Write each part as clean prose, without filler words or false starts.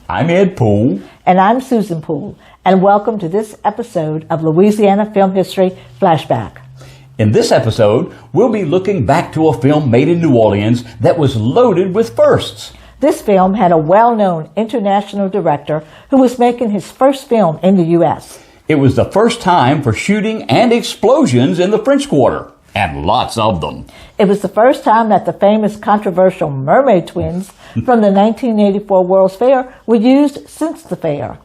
I'm Ed Poole. And I'm Susan Poole. And welcome to this episode of Louisiana Film History Flashback. In this episode, we'll be looking back to a film made in New Orleans that was loaded with firsts. This film had a well-known international director who was making his first film in the U.S. It was the first time for shooting and explosions in the French Quarter, and lots of them. It was the first time that the famous controversial mermaid twins from the 1984 World's Fair were used since the fair.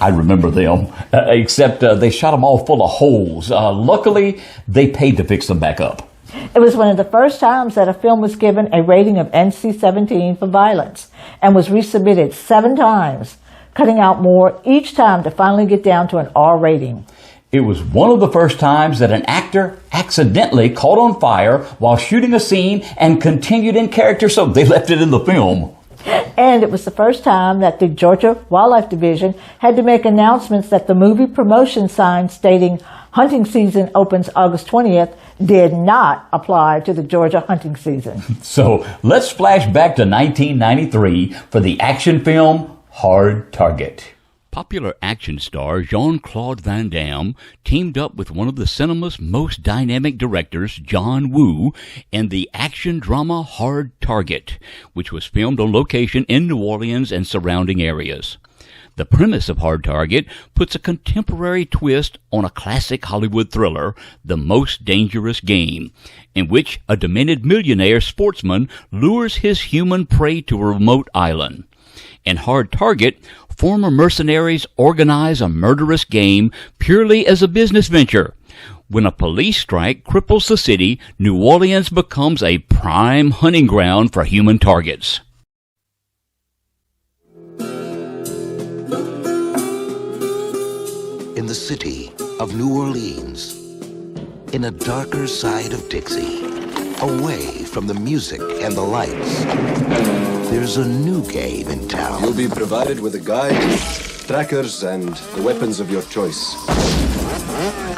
I remember them, except they shot them all full of holes. Luckily, they paid to fix them back up. It was one of the first times that a film was given a rating of NC-17 for violence and was resubmitted 7 times, cutting out more each time to finally get down to an R rating. It was one of the first times that an actor accidentally caught on fire while shooting a scene and continued in character, so they left it in the film. And it was the first time that the Georgia Wildlife Division had to make announcements that the movie promotion sign stating hunting season opens August 20th did not apply to the Georgia hunting season. So let's flash back to 1993 for the action film Hard Target. Popular action star Jean-Claude Van Damme teamed up with one of the cinema's most dynamic directors, John Woo, in the action drama Hard Target, which was filmed on location in New Orleans and surrounding areas. The premise of Hard Target puts a contemporary twist on a classic Hollywood thriller, The Most Dangerous Game, in which a demented millionaire sportsman lures his human prey to a remote island. In Hard Target, former mercenaries organize a murderous game purely as a business venture. When a police strike cripples the city, New Orleans becomes a prime hunting ground for human targets. In the city of New Orleans, in a darker side of Dixie, away from the music and the lights, there's a new game in town. You'll be provided with a guide, trackers, and the weapons of your choice.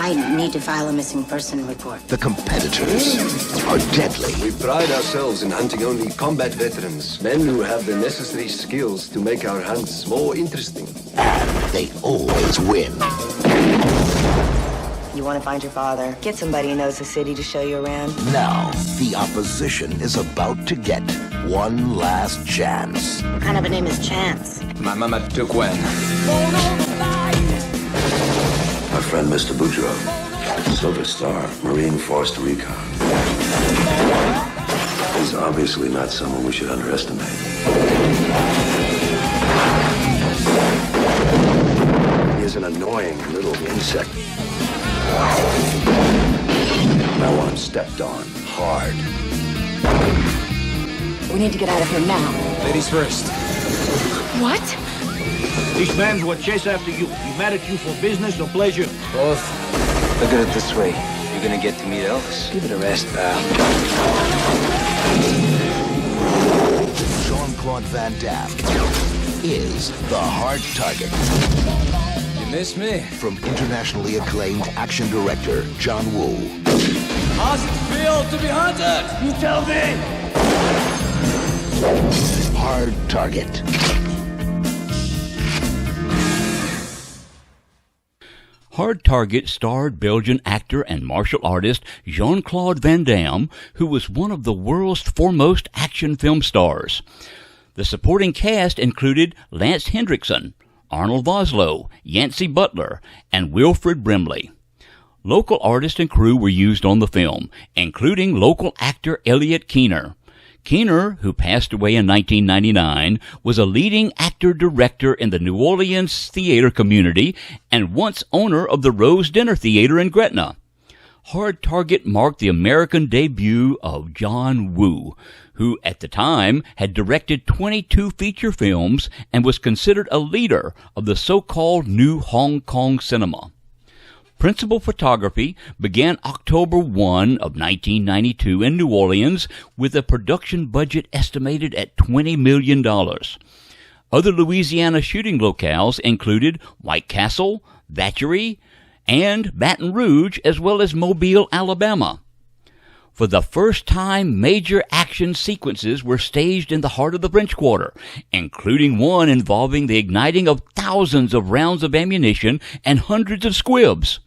I need to file a missing person report. The competitors are deadly. We pride ourselves in hunting only combat veterans, men who have the necessary skills to make our hunts more interesting. And they always win. You want to find your father? Get somebody who knows the city to show you around. Now, the opposition is about to get one last chance. What kind of a name is Chance? My mama took one. My friend, Mr. Boudreaux, Silver Star, Marine Force Recon. He's obviously not someone we should underestimate. He is an annoying little insect. I want him stepped on hard. We need to get out of here now. Ladies first. What? These men will chase after you. He mad at you for business or pleasure? Both. Look at it this way. You're gonna get to meet Elvis. Give it a rest, pal. Jean-Claude Van Damme is the Hard Target. You miss me? From internationally acclaimed action director John Woo. How's it feel to be hunted? You tell me! Hard Target. Hard Target starred Belgian actor and martial artist Jean-Claude Van Damme, who was one of the world's foremost action film stars. The supporting cast included Lance Hendrickson, Arnold Vosloo, Yancey Butler, and Wilfred Brimley. Local artists and crew were used on the film, including local actor Elliot Keener. Keener, who passed away in 1999, was a leading actor-director in the New Orleans theater community and once owner of the Rose Dinner Theater in Gretna. Hard Target marked the American debut of John Woo, who at the time had directed 22 feature films and was considered a leader of the so-called New Hong Kong cinema. Principal photography began October 1 of 1992 in New Orleans with a production budget estimated at $20 million. Other Louisiana shooting locales included White Castle, Vacherie, and Baton Rouge, as well as Mobile, Alabama. For the first time, major action sequences were staged in the heart of the French Quarter, including one involving the igniting of thousands of rounds of ammunition and hundreds of squibs.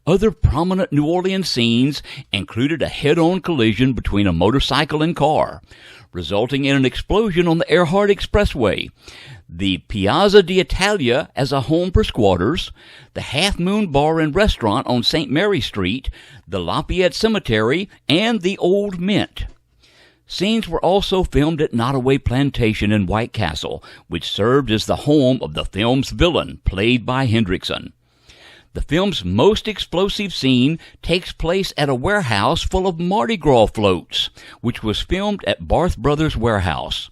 Other prominent New Orleans scenes included a head-on collision between a motorcycle and car, resulting in an explosion on the Earhart Expressway, the Piazza d'Italia as a home for squatters, the Half Moon Bar and Restaurant on St. Mary Street, the Lafayette Cemetery, and the Old Mint. Scenes were also filmed at Nottoway Plantation in White Castle, which served as the home of the film's villain, played by Hendrickson. The film's most explosive scene takes place at a warehouse full of Mardi Gras floats, which was filmed at Barth Brothers Warehouse.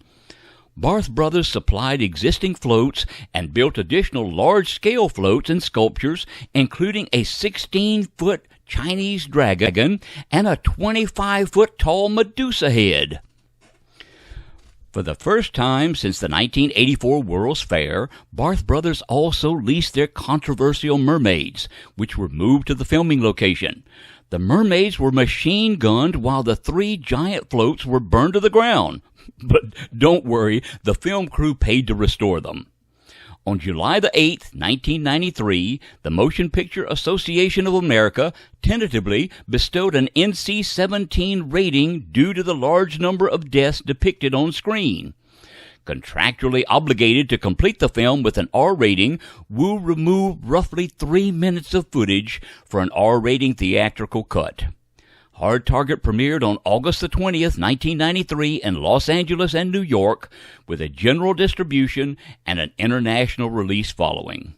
Barth Brothers supplied existing floats and built additional large-scale floats and sculptures, including a 16-foot Chinese dragon and a 25-foot-tall Medusa head. For the first time since the 1984 World's Fair, Barth Brothers also leased their controversial mermaids, which were moved to the filming location. The mermaids were machine-gunned while the 3 giant floats were burned to the ground. But don't worry, the film crew paid to restore them. On July the 8th, 1993, the Motion Picture Association of America tentatively bestowed an NC-17 rating due to the large number of deaths depicted on screen. Contractually obligated to complete the film with an R rating, Wu removed roughly 3 minutes of footage for an R rating theatrical cut. Hard Target premiered on August the 20th, 1993 in Los Angeles and New York, with a general distribution and an international release following.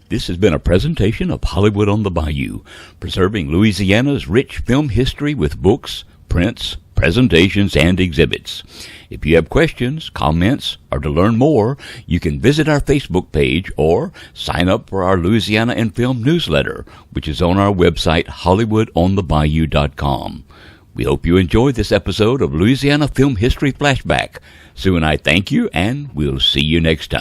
This has been a presentation of Hollywood on the Bayou, preserving Louisiana's rich film history with books, prints, presentations, and exhibits. If you have questions, comments, or to learn more, you can visit our Facebook page or sign up for our Louisiana in Film newsletter, which is on our website, HollywoodOnTheBayou.com. We hope you enjoyed this episode of Louisiana Film History Flashback. Sue and I thank you, and we'll see you next time.